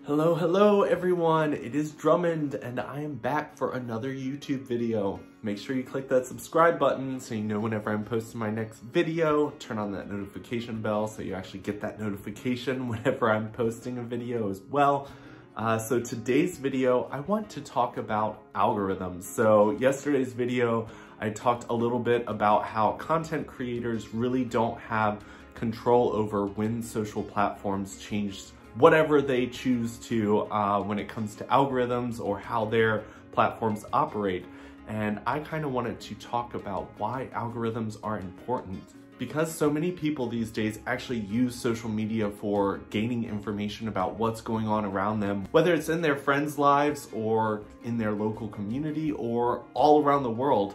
Hello everyone, it is Drummond and I am back for another YouTube video. Make sure you click that subscribe button so you know whenever I'm posting my next video. Turn on that notification bell so you actually get that notification whenever I'm posting a video as well. So today's video, I want to talk about algorithms. So yesterday's video, I talked a little bit about how content creators really don't have control over when social platforms change whatever they choose to when it comes to algorithms or how their platforms operate. And I kind of wanted to talk about why algorithms are important. Because so many people these days actually use social media for gaining information about what's going on around them, whether it's in their friends' lives or in their local community or all around the world.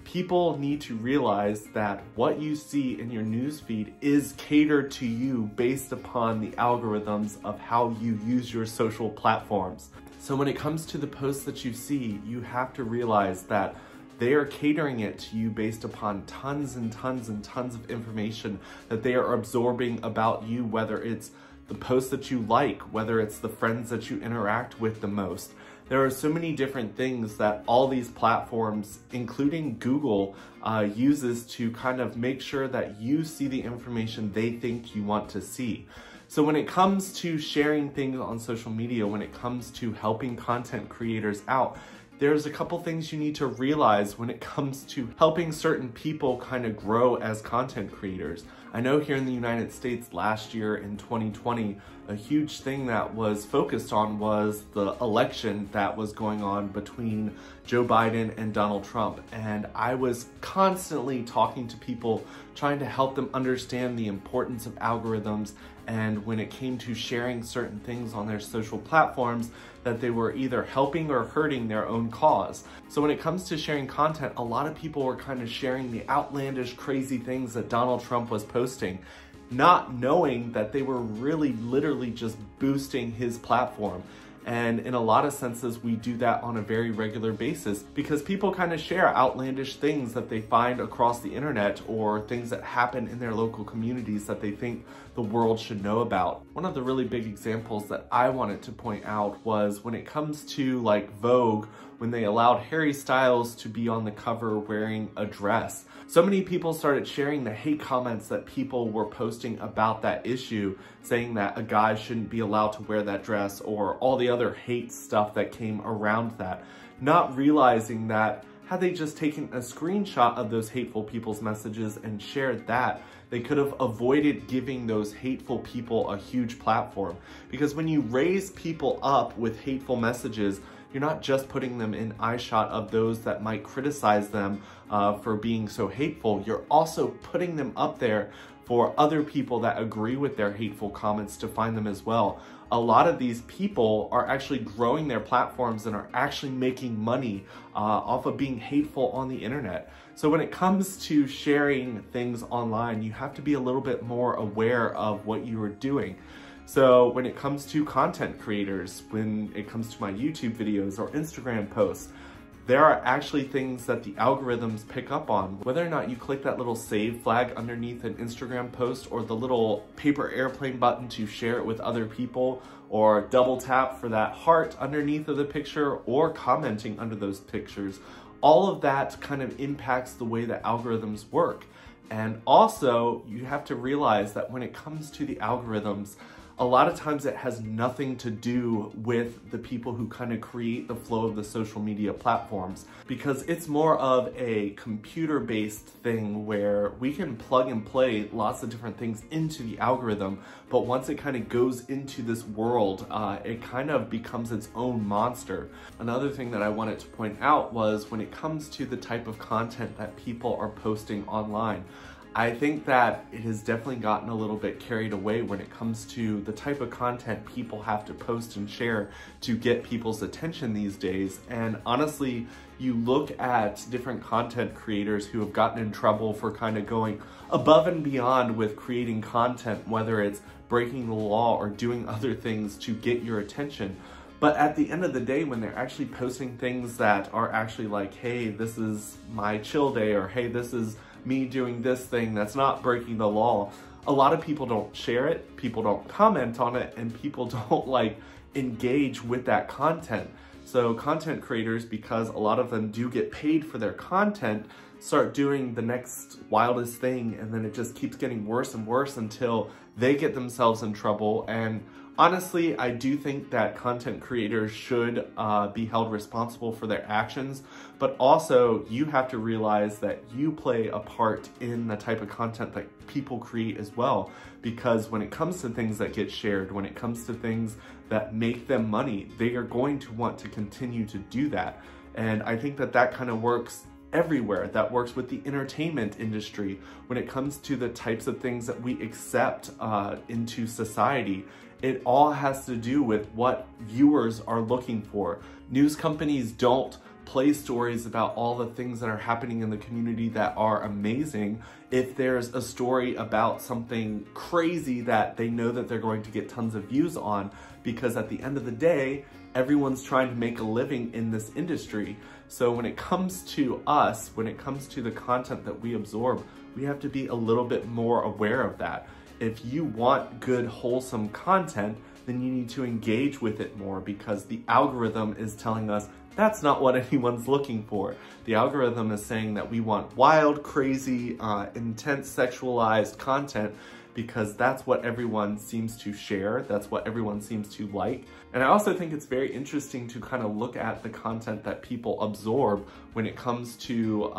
People need to realize that what you see in your newsfeed is catered to you based upon the algorithms of how you use your social platforms. So when it comes to the posts that you see, you have to realize that they are catering it to you based upon tons and tons and tons of information that they are absorbing about you, whether it's the posts that you like, whether it's the friends that you interact with the most. There are so many different things that all these platforms, including Google, uses to kind of make sure that you see the information they think you want to see. So when it comes to sharing things on social media, when it comes to helping content creators out, there's a couple things you need to realize when it comes to helping certain people kind of grow as content creators. I know here in the United States last year in 2020, a huge thing that was focused on was the election that was going on between Joe Biden and Donald Trump. And I was constantly talking to people, trying to help them understand the importance of algorithms, and when it came to sharing certain things on their social platforms, that they were either helping or hurting their own cause. So when it comes to sharing content, a lot of people were kind of sharing the outlandish, crazy things that Donald Trump was posting, not knowing that they were really literally just boosting his platform. And in a lot of senses, we do that on a very regular basis because people kind of share outlandish things that they find across the internet or things that happen in their local communities that they think the world should know about. One of the really big examples that I wanted to point out was when it comes to like Vogue, when they allowed Harry Styles to be on the cover wearing a dress. So many people started sharing the hate comments that people were posting about that issue, saying that a guy shouldn't be allowed to wear that dress or all the other hate stuff that came around that, not realizing that had they just taken a screenshot of those hateful people's messages and shared that, they could have avoided giving those hateful people a huge platform. Because when you raise people up with hateful messages, you're not just putting them in eyeshot of those that might criticize them for being so hateful, you're also putting them up there for other people that agree with their hateful comments to find them as well. A lot of these people are actually growing their platforms and are actually making money off of being hateful on the internet. So when it comes to sharing things online, you have to be a little bit more aware of what you are doing. So when it comes to content creators, when it comes to my YouTube videos or Instagram posts, there are actually things that the algorithms pick up on. Whether or not you click that little save flag underneath an Instagram post or the little paper airplane button to share it with other people, or double tap for that heart underneath of the picture or commenting under those pictures, all of that kind of impacts the way that algorithms work. And also you have to realize that when it comes to the algorithms, a lot of times it has nothing to do with the people who kind of create the flow of the social media platforms, because it's more of a computer-based thing where we can plug and play lots of different things into the algorithm, but once it kind of goes into this world, it kind of becomes its own monster. Another thing that I wanted to point out was when it comes to the type of content that people are posting online, I think that it has definitely gotten a little bit carried away when it comes to the type of content people have to post and share to get people's attention these days. And honestly, you look at different content creators who have gotten in trouble for kind of going above and beyond with creating content, whether it's breaking the law or doing other things to get your attention. But at the end of the day, when they're actually posting things that are actually like, hey, this is my chill day, or hey, this is me doing this thing that's not breaking the law, a lot of people don't share it, people don't comment on it, and people don't like engage with that content. So content creators, because a lot of them do get paid for their content, start doing the next wildest thing, and then it just keeps getting worse and worse until they get themselves in trouble. And honestly, I do think that content creators should be held responsible for their actions, but also you have to realize that you play a part in the type of content that people create as well. Because when it comes to things that get shared, when it comes to things that make them money, they are going to want to continue to do that. And I think that that kind of works everywhere. That works with the entertainment industry when it comes to the types of things that we accept into society. It all has to do with what viewers are looking for. News companies don't play stories about all the things that are happening in the community that are amazing if there's a story about something crazy that they know that they're going to get tons of views on, because at the end of the day, everyone's trying to make a living in this industry. So when it comes to us, when it comes to the content that we absorb, we have to be a little bit more aware of that. If you want good, wholesome content, then you need to engage with it more, because the algorithm is telling us that's not what anyone's looking for. The algorithm is saying that we want wild, crazy, intense, sexualized content, because that's what everyone seems to share, that's what everyone seems to like. And I also think it's very interesting to kind of look at the content that people absorb when it comes to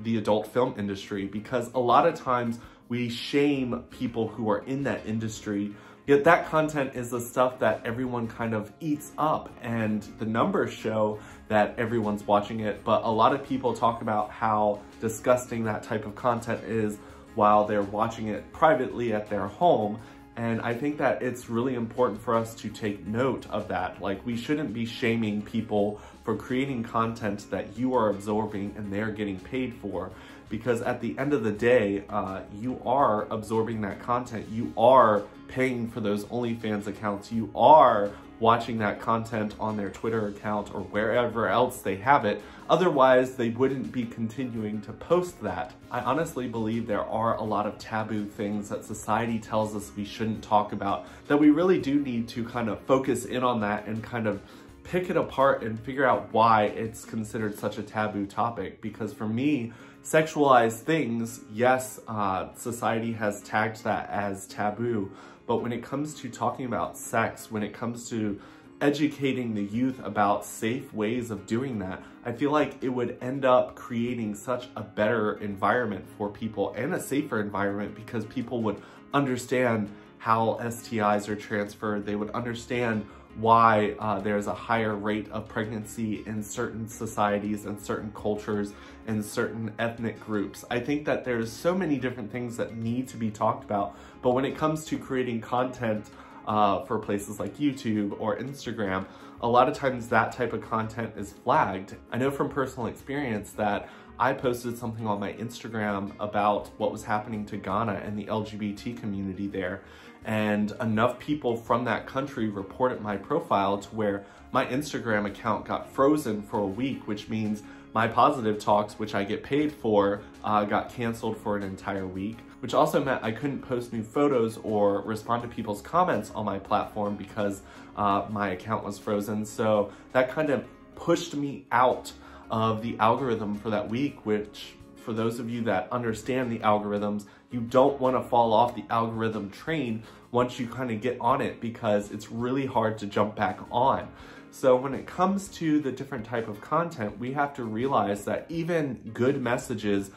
the adult film industry, because a lot of times we shame people who are in that industry, yet that content is the stuff that everyone kind of eats up, and the numbers show that everyone's watching it, but a lot of people talk about how disgusting that type of content is while they're watching it privately at their home. And I think that it's really important for us to take note of that. Like, we shouldn't be shaming people for creating content that you are absorbing and they're getting paid for, because at the end of the day, you are absorbing that content. You are paying for those OnlyFans accounts. You are watching that content on their Twitter account or wherever else they have it. Otherwise, they wouldn't be continuing to post that. I honestly believe there are a lot of taboo things that society tells us we shouldn't talk about, that we really do need to kind of focus in on that and kind of pick it apart and figure out why it's considered such a taboo topic. Because for me, sexualized things, yes, society has tagged that as taboo, but when it comes to talking about sex, when it comes to educating the youth about safe ways of doing that, I feel like it would end up creating such a better environment for people, and a safer environment, because people would understand how STIs are transferred. They would understand why there's a higher rate of pregnancy in certain societies and certain cultures and certain ethnic groups. I think that there's so many different things that need to be talked about, but when it comes to creating content for places like YouTube or Instagram, a lot of times that type of content is flagged. I know from personal experience that I posted something on my Instagram about what was happening to Ghana and the LGBT community there, and enough people from that country reported my profile to where my Instagram account got frozen for a week, which means my positive talks, which I get paid for, got canceled for an entire week, which also meant I couldn't post new photos or respond to people's comments on my platform because my account was frozen. So that kind of pushed me out of the algorithm for that week, which, for those of you that understand the algorithms, you don't want to fall off the algorithm train once you kind of get on it, because it's really hard to jump back on. So when it comes to the different type of content, we have to realize that even good messages,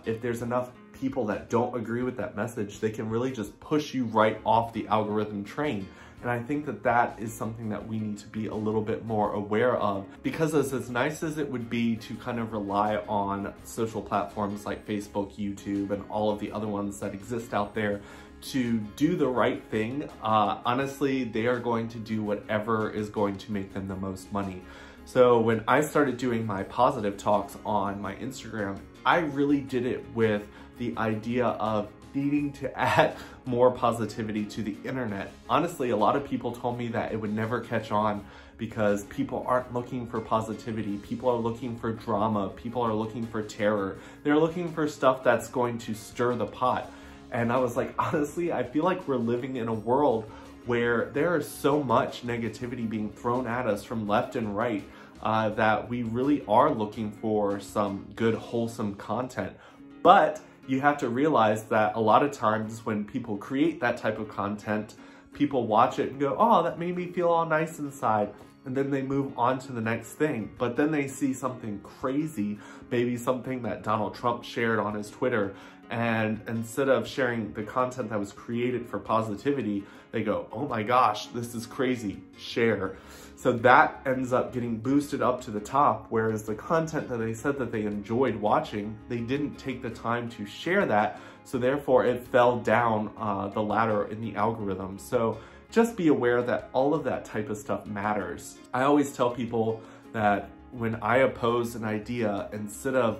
if there's enough people that don't agree with that message, they can really just push you right off the algorithm train. And I think that that is something that we need to be a little bit more aware of, because as nice as it would be to kind of rely on social platforms like Facebook, YouTube, and all of the other ones that exist out there to do the right thing, honestly, they are going to do whatever is going to make them the most money. So when I started doing my positive talks on my Instagram, I really did it with the idea of needing to add more positivity to the internet. Honestly, a lot of people told me that it would never catch on because people aren't looking for positivity. People are looking for drama. People are looking for terror. They're looking for stuff that's going to stir the pot. And I was like, honestly, I feel like we're living in a world where there is so much negativity being thrown at us from left and right that we really are looking for some good, wholesome content. But you have to realize that a lot of times when people create that type of content, people watch it and go, oh, that made me feel all nice inside. And then they move on to the next thing. But then they see something crazy, maybe something that Donald Trump shared on his Twitter. And instead of sharing the content that was created for positivity, they go, oh my gosh, this is crazy, share. So that ends up getting boosted up to the top, whereas the content that they said that they enjoyed watching, they didn't take the time to share that. So therefore it fell down the ladder in the algorithm. So just be aware that all of that type of stuff matters. I always tell people that when I oppose an idea, instead of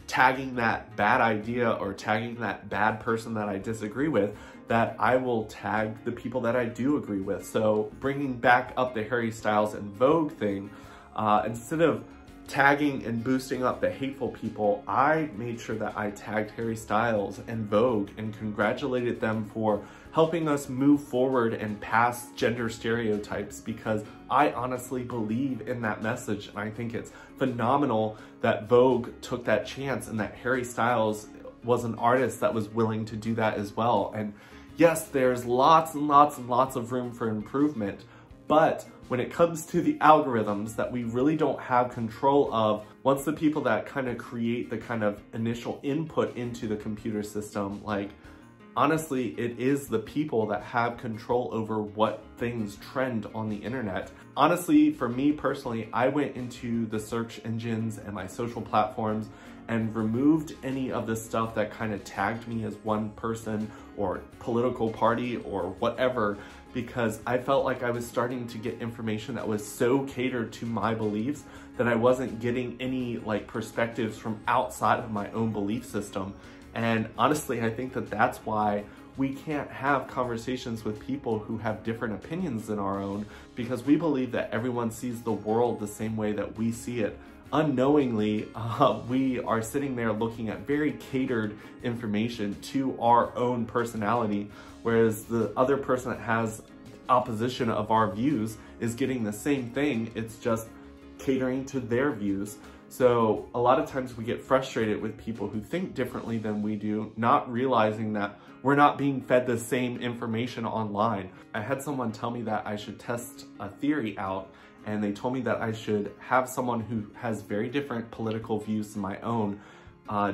tagging that bad idea or tagging that bad person that I disagree with, that I will tag the people that I do agree with. So bringing back up the Harry Styles and Vogue thing, instead of tagging and boosting up the hateful people, I made sure that I tagged Harry Styles and Vogue and congratulated them for helping us move forward and past gender stereotypes, because I honestly believe in that message. And I think it's phenomenal that Vogue took that chance and that Harry Styles was an artist that was willing to do that as well. And yes, there's lots and lots and lots of room for improvement, but when it comes to the algorithms that we really don't have control of, once the people that kind of create the kind of initial input into the computer system, like, honestly, it is the people that have control over what things trend on the internet. Honestly, for me personally, I went into the search engines and my social platforms and removed any of the stuff that kind of tagged me as one person or political party or whatever, because I felt like I was starting to get information that was so catered to my beliefs that I wasn't getting any like perspectives from outside of my own belief system. And honestly, I think that that's why we can't have conversations with people who have different opinions than our own, because we believe that everyone sees the world the same way that we see it. Unknowingly, we are sitting there looking at very catered information to our own personality, whereas the other person that has opposition of our views is getting the same thing. It's just catering to their views. So a lot of times we get frustrated with people who think differently than we do, not realizing that we're not being fed the same information online. I had someone tell me that I should test a theory out, and they told me that I should have someone who has very different political views than my own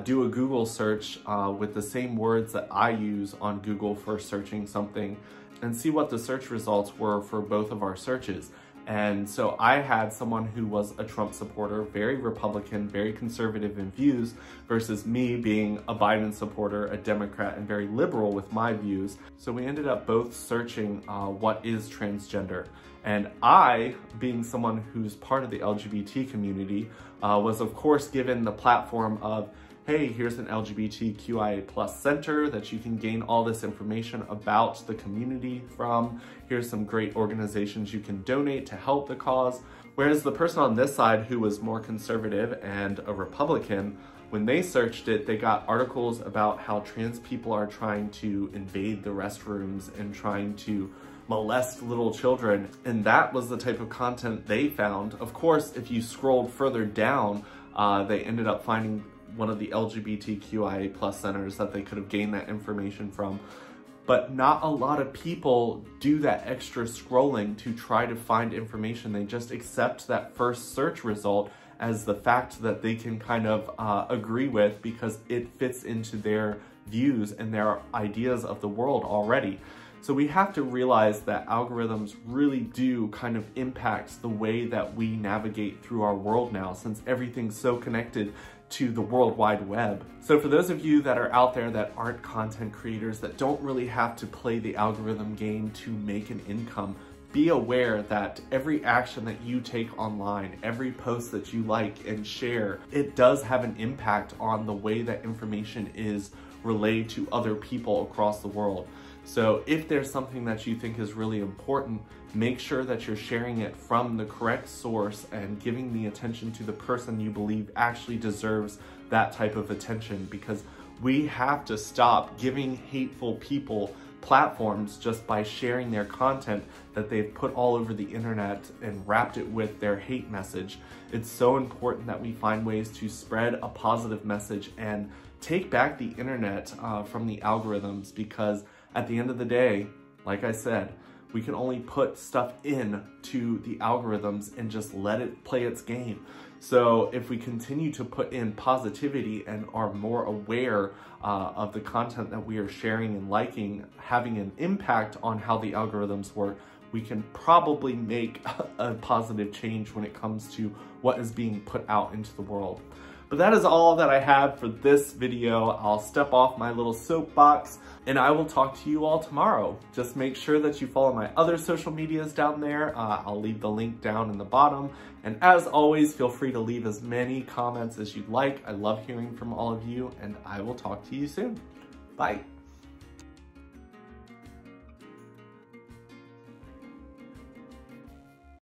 do a Google search with the same words that I use on Google for searching something, and see what the search results were for both of our searches. And so I had someone who was a Trump supporter, very Republican, very conservative in views, versus me being a Biden supporter, a Democrat, and very liberal with my views. So we ended up both searching what is transgender. And I, being someone who's part of the LGBT community, was of course given the platform of, hey, here's an LGBTQIA+ center that you can gain all this information about the community from. Here's some great organizations you can donate to help the cause. Whereas the person on this side, who was more conservative and a Republican, when they searched it, they got articles about how trans people are trying to invade the restrooms and trying to molest little children. And that was the type of content they found. Of course, if you scrolled further down, they ended up finding one of the LGBTQIA+ centers that they could have gained that information from. But not a lot of people do that extra scrolling to try to find information. They just accept that first search result as the fact that they can kind of agree with, because it fits into their views and their ideas of the world already. So we have to realize that algorithms really do kind of impact the way that we navigate through our world now, since everything's so connected to the World Wide Web. So for those of you that are out there that aren't content creators, that don't really have to play the algorithm game to make an income, be aware that every action that you take online, every post that you like and share, it does have an impact on the way that information is relayed to other people across the world. So if there's something that you think is really important, make sure that you're sharing it from the correct source and giving the attention to the person you believe actually deserves that type of attention, because we have to stop giving hateful people platforms just by sharing their content that they've put all over the internet and wrapped it with their hate message. It's so important that we find ways to spread a positive message and take back the internet from the algorithms, because at the end of the day, like I said, we can only put stuff in to the algorithms and just let it play its game. So if we continue to put in positivity and are more aware of the content that we are sharing and liking, having an impact on how the algorithms work, we can probably make a positive change when it comes to what is being put out into the world. But that is all that I have for this video. I'll step off my little soapbox and I will talk to you all tomorrow. Just make sure that you follow my other social medias down there. I'll leave the link down in the bottom. And as always, feel free to leave as many comments as you'd like. I love hearing from all of you, and I will talk to you soon. Bye.